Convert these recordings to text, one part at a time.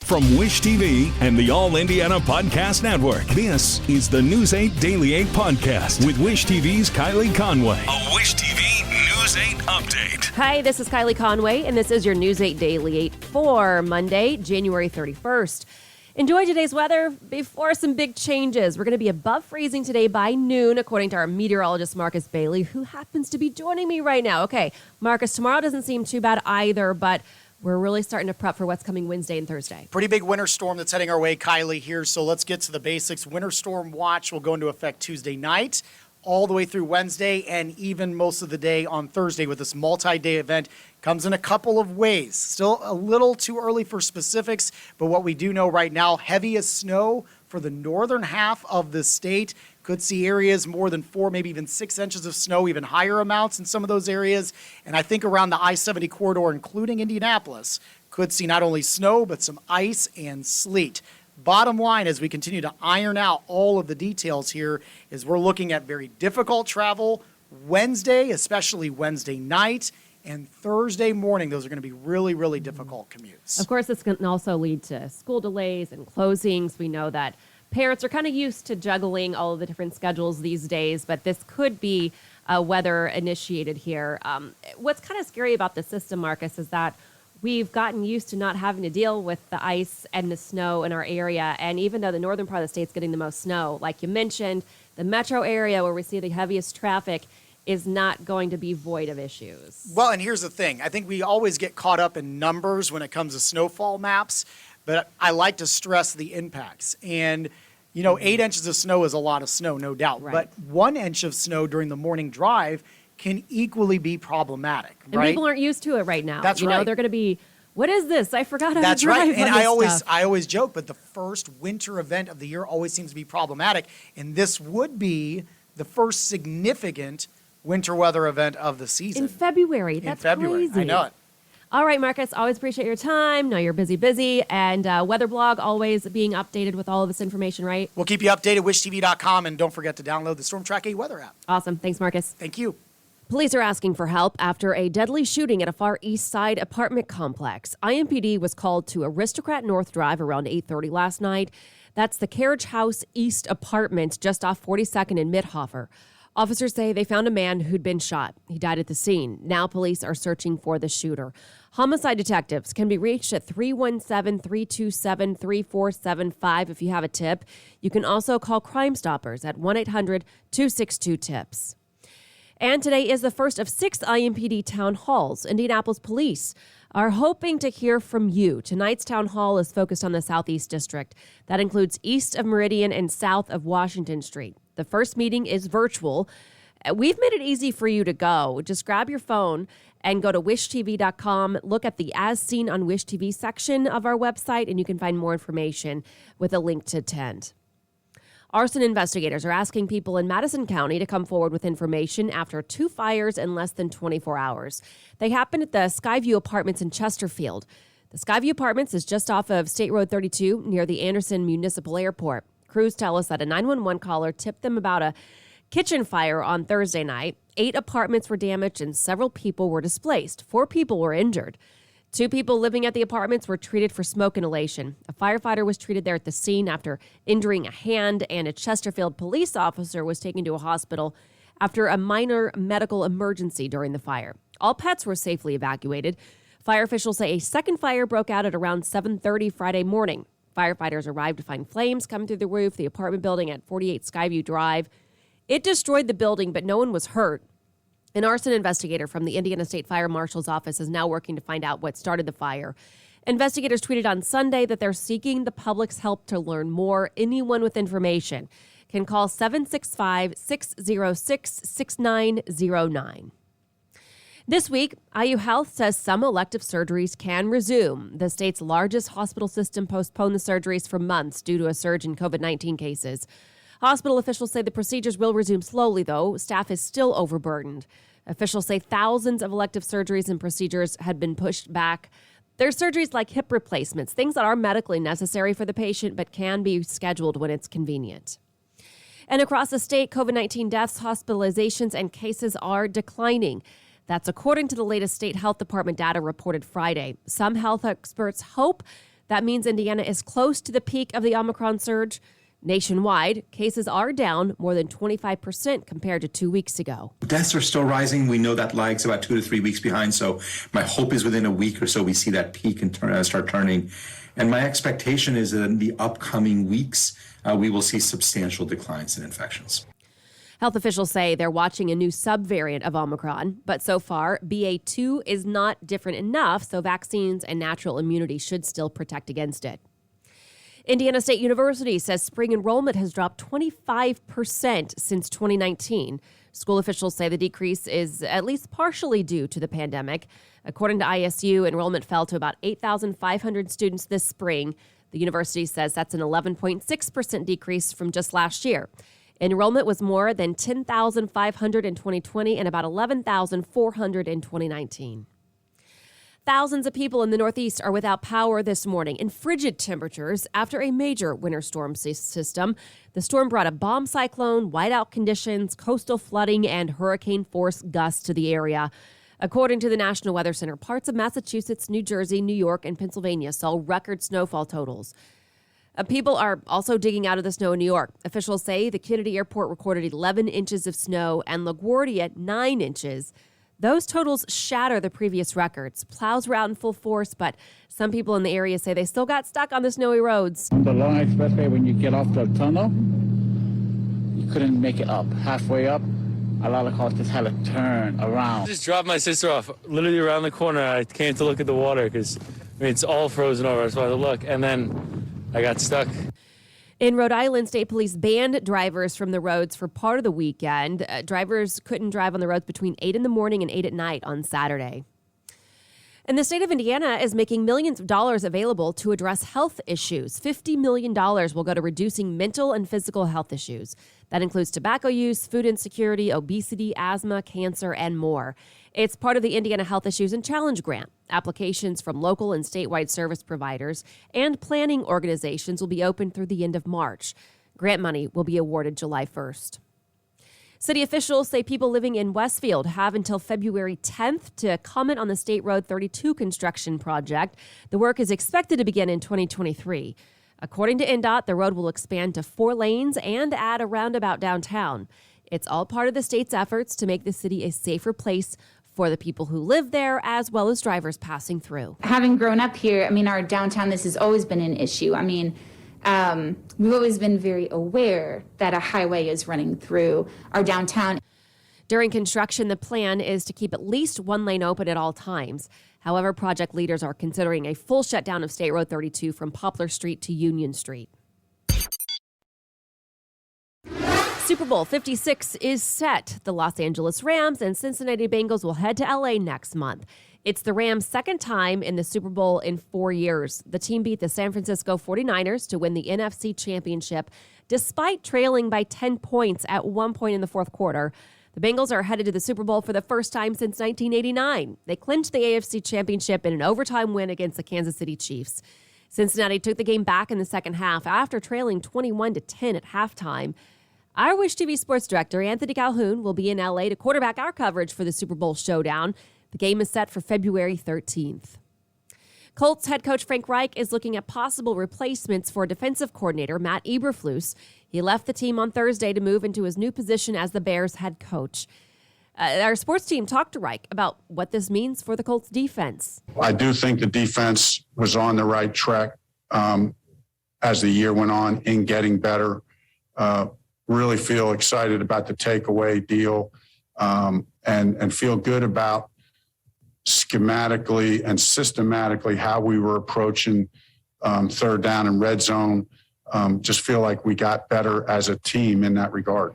From Wish TV and the All Indiana Podcast Network, this is the News 8 Daily 8 Podcast with Wish TV's Kylie Conway. A Wish TV News 8 update. Hi, this is Kylie Conway, and this is your News 8 Daily 8 for Monday, January 31st. Enjoy today's weather before some big changes. We're going to be above freezing today by noon, according to our meteorologist, Marcus Bailey, who happens to be joining me right now. Okay, Marcus, tomorrow doesn't seem too bad either, but we're really starting to prep for what's coming Wednesday and Thursday. Pretty big winter storm that's heading our way, Kylie, here. So let's get to the basics. Winter storm watch will go into effect Tuesday night, all the way through Wednesday, and even most of the day on Thursday with this multi-day event. Comes in a couple of ways. Still a little too early for specifics, but what we do know right now, heaviest snow for the northern half of the state. Could see areas more than 4, maybe even 6 inches of snow, even higher amounts in some of those areas. And I think around the I-70 corridor, including Indianapolis, could see not only snow, but some ice and sleet. Bottom line, as we continue to iron out all of the details here, is we're looking at very difficult travel Wednesday, especially Wednesday night, and Thursday morning. Those are going to be really, really difficult commutes. Of course, this can also lead to school delays and closings. We know that parents are kind of used to juggling all of the different schedules these days, but this could be weather initiated here. What's kind of scary about the system, Marcus, is that we've gotten used to not having to deal with the ice and the snow in our area. And even though the northern part of the state's getting the most snow, like you mentioned, the metro area where we see the heaviest traffic is not going to be void of issues. Well, and here's the thing. I think we always get caught up in numbers when it comes to snowfall maps, but I like to stress the impacts. And, 8 inches of snow is a lot of snow, no doubt. Right. But 1 inch of snow during the morning drive can equally be problematic, and right? people aren't used to it right now. That's right. They're going to be, what is this? I forgot how That's to drive. right. And on this stuff. I always joke, but the first winter event of the year always seems to be problematic. And this would be the first significant winter weather event of the season. In February. That's crazy. I know it. All right, Marcus, always appreciate your time. Know you're busy. And Weather Blog always being updated with all of this information, right? We'll keep you updated, wishtv.com, and don't forget to download the Storm Track 8 weather app. Awesome. Thanks, Marcus. Thank you. Police are asking for help after a deadly shooting at a Far East Side apartment complex. IMPD was called to Aristocrat North Drive around 8:30 last night. That's the Carriage House East apartment just off 42nd and Mithofer. Officers say they found a man who'd been shot. He died at the scene. Now police are searching for the shooter. Homicide detectives can be reached at 317-327-3475 if you have a tip. You can also call Crime Stoppers at 1-800-262-TIPS. And today is the first of 6 IMPD town halls. Indianapolis police are hoping to hear from you. Tonight's town hall is focused on the Southeast District. That includes east of Meridian and south of Washington Street. The first meeting is virtual. We've made it easy for you to go. Just grab your phone and go to wishtv.com. Look at the As Seen on Wish TV section of our website, and you can find more information with a link to attend. Arson investigators are asking people in Madison County to come forward with information after 2 fires in less than 24 hours. They happened at the Skyview Apartments in Chesterfield. The Skyview Apartments is just off of State Road 32 near the Anderson Municipal Airport. Crews tell us that a 911 caller tipped them about a kitchen fire on Thursday night. 8 apartments were damaged and several people were displaced. 4 people were injured. 2 people living at the apartments were treated for smoke inhalation. A firefighter was treated there at the scene after injuring a hand, and a Chesterfield police officer was taken to a hospital after a minor medical emergency during the fire. All pets were safely evacuated. Fire officials say a second fire broke out at around 7:30 Friday morning. Firefighters arrived to find flames coming through the roof of the apartment building at 48 Skyview Drive. It destroyed the building, but no one was hurt. An arson investigator from the Indiana State Fire Marshal's office is now working to find out what started the fire. Investigators tweeted on Sunday that they're seeking the public's help to learn more. Anyone with information can call 765-606-6909. This week, IU Health says some elective surgeries can resume. The state's largest hospital system postponed the surgeries for months due to a surge in COVID-19 cases. Hospital officials say the procedures will resume slowly, though. Staff is still overburdened. Officials say thousands of elective surgeries and procedures had been pushed back. There's surgeries like hip replacements, things that are medically necessary for the patient but can be scheduled when it's convenient. And across the state, COVID-19 deaths, hospitalizations, and cases are declining. That's according to the latest state health department data reported Friday. Some health experts hope That means Indiana is close to the peak of the Omicron surge. Nationwide, cases are down more than 25% compared to 2 weeks ago. Deaths are still rising. We know that lag's about 2 to 3 weeks behind. So my hope is within a week or so we see that peak and start turning. And my expectation is that in the upcoming weeks, we will see substantial declines in infections. Health officials say they're watching a new subvariant of Omicron, but so far, BA2 is not different enough, so vaccines and natural immunity should still protect against it. Indiana State University says spring enrollment has dropped 25% since 2019. School officials say the decrease is at least partially due to the pandemic. According to ISU, enrollment fell to about 8,500 students this spring. The university says that's an 11.6% decrease from just last year. Enrollment was more than 10,500 in 2020 and about 11,400 in 2019. Thousands of people in the Northeast are without power this morning in frigid temperatures after a major winter storm system. The storm brought a bomb cyclone, whiteout conditions, coastal flooding, and hurricane-force gusts to the area. According to the National Weather Center, parts of Massachusetts, New Jersey, New York, and Pennsylvania saw record snowfall totals. People are also digging out of the snow in New York. Officials say the Kennedy Airport recorded 11 inches of snow and LaGuardia 9 inches. Those totals shatter the previous records. Plows were out in full force, but some people in the area say they still got stuck on the snowy roads. The long expressway, when you get off the tunnel, you couldn't make it up. Halfway up, a lot of cars just had to turn around. I just dropped my sister off literally around the corner. I came to look at the water because it's all frozen over. So I had to look, and then I got stuck. In Rhode Island, state police banned drivers from the roads for part of the weekend. Drivers couldn't drive on the roads between 8 in the morning and 8 at night on Saturday. And the state of Indiana is making millions of dollars available to address health issues. $50 million will go to reducing mental and physical health issues. That includes tobacco use, food insecurity, obesity, asthma, cancer, and more. It's part of the Indiana Health Issues and Challenge Grant. Applications from local and statewide service providers and planning organizations will be open through the end of March. Grant money will be awarded July 1st. City officials say people living in Westfield have until February 10th to comment on the State Road 32 construction project. The work is expected to begin in 2023. According to INDOT, the road will expand to 4 lanes and add a roundabout downtown. It's all part of the state's efforts to make the city a safer place for the people who live there, as well as drivers passing through. Having grown up here, our downtown, this has always been an issue. We've always been very aware that a highway is running through our downtown. During construction, the plan is to keep at least 1 lane open at all times. However, project leaders are considering a full shutdown of State Road 32 from Poplar Street to Union Street. Super Bowl 56 is set. The Los Angeles Rams and Cincinnati Bengals will head to LA next month. It's the Rams' second time in the Super Bowl in 4 years. The team beat the San Francisco 49ers to win the NFC Championship, despite trailing by 10 points at one point in the fourth quarter. The Bengals are headed to the Super Bowl for the first time since 1989. They clinched the AFC Championship in an overtime win against the Kansas City Chiefs. Cincinnati took the game back in the second half after trailing 21-10 at halftime. Our Wish TV sports director, Anthony Calhoun, will be in LA to quarterback our coverage for the Super Bowl showdown. The game is set for February 13th. Colts head coach Frank Reich is looking at possible replacements for defensive coordinator Matt Eberflus. He left the team on Thursday to move into his new position as the Bears head coach. Our sports team talked to Reich about what this means for the Colts defense. I do think the defense was on the right track as the year went on in getting better. Really feel excited about the takeaway deal and feel good about schematically and systematically how we were approaching third down and red zone. Just feel like we got better as a team in that regard.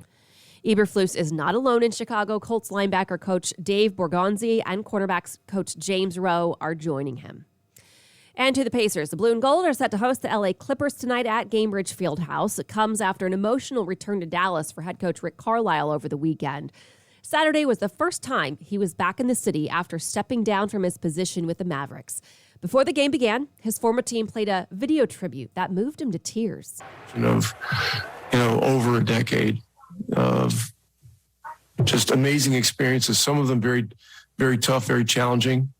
Eberflus is not alone in Chicago. Colts linebacker coach Dave Borgonzi and cornerbacks coach James Rowe are joining him. And to the Pacers, the Blue and Gold are set to host the LA Clippers tonight at Gainbridge Fieldhouse. It comes after an emotional return to Dallas for head coach Rick Carlisle over the weekend. Saturday was the first time he was back in the city after stepping down from his position with the Mavericks. Before the game began, his former team played a video tribute that moved him to tears. Over a decade of just amazing experiences. Some of them very, very tough, very challenging.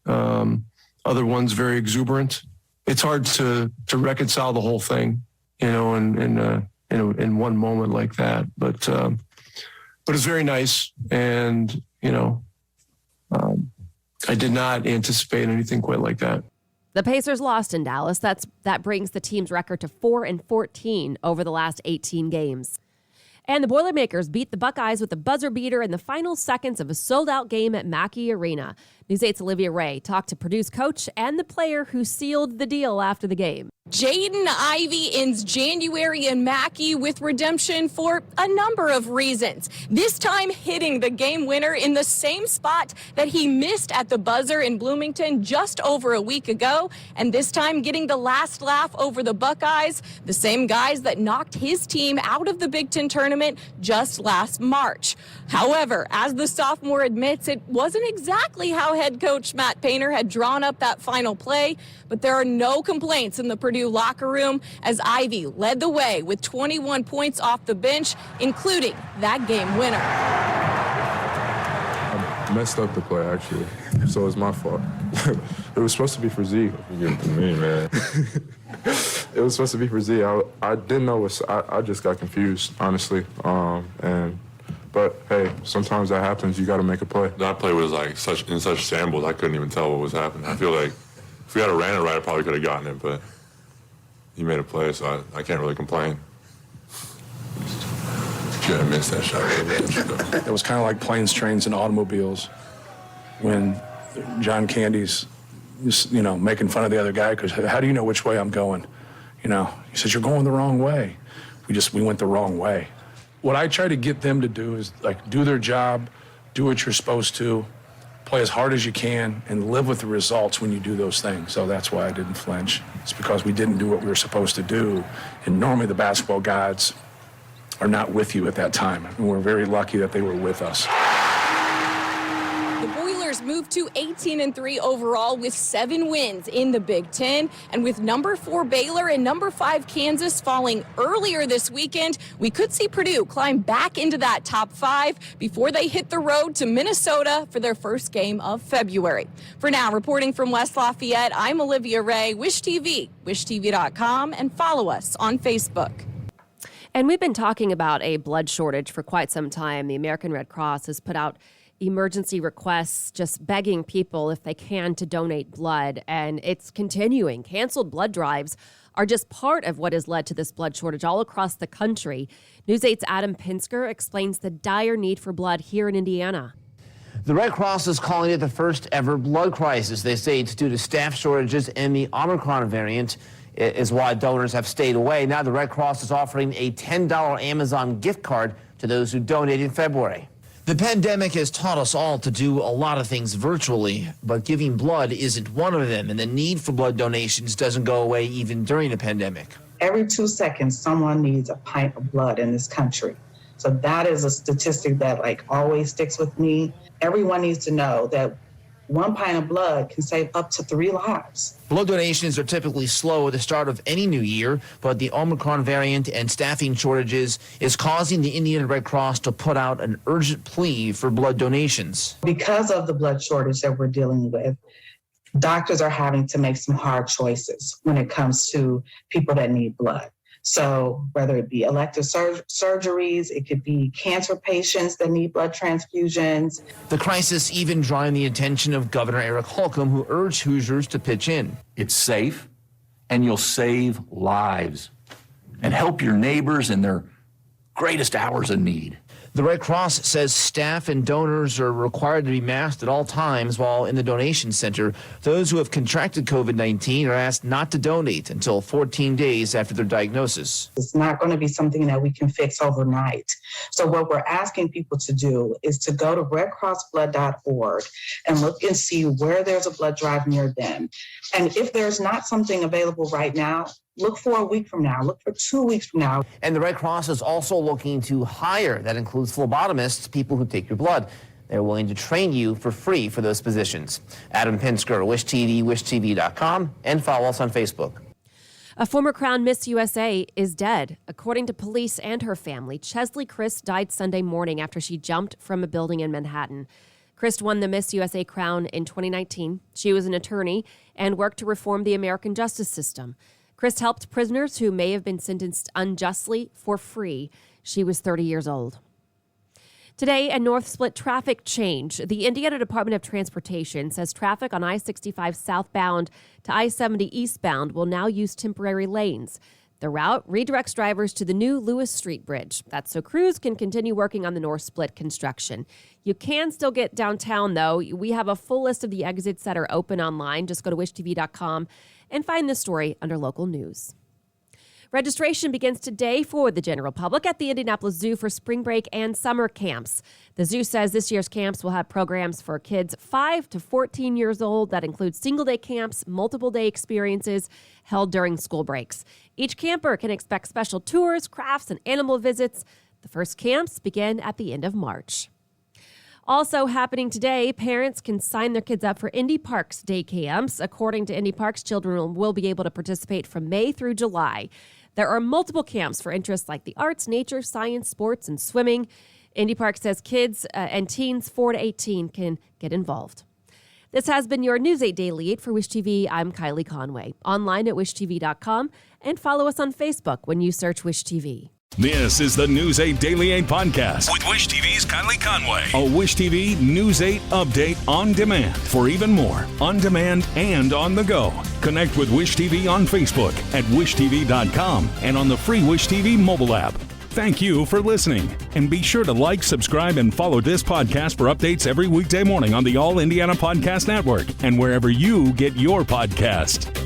Other ones very exuberant. it's hard to reconcile the whole thing, in one moment like that. But it's very nice, and I did not anticipate anything quite like that. The Pacers lost in Dallas. That brings the team's record to 4-14 over the last 18 games. And the Boilermakers beat the Buckeyes with a buzzer beater in the final seconds of a sold-out game at Mackey Arena. News 8's Olivia Ray talked to Purdue's coach and the player who sealed the deal after the game. Jaden Ivey ends January in Mackey with redemption for a number of reasons. This time hitting the game winner in the same spot that he missed at the buzzer in Bloomington just over a week ago. And this time getting the last laugh over the Buckeyes, the same guys that knocked his team out of the Big Ten tournament just last March. However, as the sophomore admits, it wasn't exactly how head coach Matt Painter had drawn up that final play, but there are no complaints in the Purdue locker room as Ivey led the way with 21 points off the bench, including that game winner. I messed up the play, actually, so it's my fault. It was supposed to be for Z. Give it to me, man. It was supposed to be for Z. I didn't know I just got confused, honestly. But hey, sometimes that happens. You got to make a play. That play was like in such shambles. I couldn't even tell what was happening. I feel like if we had ran it right, I probably could have gotten it. But he made a play, so I can't really complain. Should have missed that shot. It was kind of like planes, trains, and automobiles when John Candy's, making fun of the other guy because how do you know which way I'm going? He says you're going the wrong way. We went the wrong way. What I try to get them to do is do their job, do what you're supposed to, play as hard as you can, and live with the results when you do those things. So that's why I didn't flinch. It's because we didn't do what we were supposed to do. And normally the basketball gods are not with you at that time. And we're very lucky that they were with us. The Boilers moved to 18-3 overall with 7 wins in the Big Ten. And with number 4 Baylor and number 5 Kansas falling earlier this weekend, we could see Purdue climb back into that top 5 before they hit the road to Minnesota for their first game of February. For now, reporting from West Lafayette, I'm Olivia Ray, Wish TV, wishtv.com, and follow us on Facebook. And we've been talking about a blood shortage for quite some time. The American Red Cross has put out emergency requests just begging people if they can to donate blood, and it's continuing. Canceled blood drives are just part of what has led to this blood shortage all across the country. News 8's Adam Pinsker explains the dire need for blood here in Indiana. The Red Cross is calling it the first ever blood crisis. They say it's due to staff shortages and the Omicron variant is why donors have stayed away. Now the Red Cross is offering a $10 Amazon gift card to those who donated in February. The pandemic has taught us all to do a lot of things virtually, but giving blood isn't one of them, and the need for blood donations doesn't go away even during the pandemic. Every 2 seconds, someone needs a pint of blood in this country. So that is a statistic that always sticks with me. Everyone needs to know that 1 pint of blood can save up to 3 lives. Blood donations are typically slow at the start of any new year, but the Omicron variant and staffing shortages is causing the Indiana Red Cross to put out an urgent plea for blood donations. Because of the blood shortage that we're dealing with, doctors are having to make some hard choices when it comes to people that need blood. So whether it be elective surgeries, it could be cancer patients that need blood transfusions. The crisis even drawing the attention of Governor Eric Holcomb, who urged Hoosiers to pitch in. It's safe, and you'll save lives and help your neighbors in their greatest hours of need. The Red Cross says staff and donors are required to be masked at all times while in the donation center. Those who have contracted COVID-19 are asked not to donate until 14 days after their diagnosis. It's not going to be something that we can fix overnight. So what we're asking people to do is to go to redcrossblood.org and look and see where there's a blood drive near them. And if there's not something available right now, look for a week from now, look for 2 weeks from now. And the Red Cross is also looking to hire. That includes phlebotomists, people who take your blood. They're willing to train you for free for those positions. Adam Pinsker, Wish TV, wishtv.com, and follow us on Facebook. A former Crown Miss USA is dead. According to police and her family, Chesley Chris died Sunday morning after she jumped from a building in Manhattan. Chris won the Miss USA crown in 2019. She was an attorney and worked to reform the American justice system. Chris helped prisoners who may have been sentenced unjustly for free. She was 30 years old. Today, a North Split traffic change. The Indiana Department of Transportation says traffic on I-65 southbound to I-70 eastbound will now use temporary lanes. The route redirects drivers to the new Lewis Street Bridge. That's so crews can continue working on the North Split construction. You can still get downtown, though. We have a full list of the exits that are open online. Just go to wishtv.com and find this story under local news. Registration begins today for the general public at the Indianapolis Zoo for spring break and summer camps. The zoo says this year's camps will have programs for kids 5 to 14 years old that include single-day camps, multiple-day experiences held during school breaks. Each camper can expect special tours, crafts, and animal visits. The first camps begin at the end of March. Also happening today, parents can sign their kids up for Indy Parks day camps. According to Indy Parks, children will be able to participate from May through July. There are multiple camps for interests like the arts, nature, science, sports, and swimming. Indy Park says kids and teens 4 to 18 can get involved. This has been your News 8 Daily 8 for Wish TV. I'm Kylie Conway. Online at wishtv.com and follow us on Facebook when you search Wish TV. This is the News 8 Daily 8 podcast with Wish TV's Kylie Conway. A Wish TV News 8 update on demand for even more on demand and on the go. Connect with Wish TV on Facebook at wishtv.com and on the free Wish TV mobile app. Thank you for listening. And be sure to like, subscribe, and follow this podcast for updates every weekday morning on the All Indiana Podcast Network and wherever you get your podcast.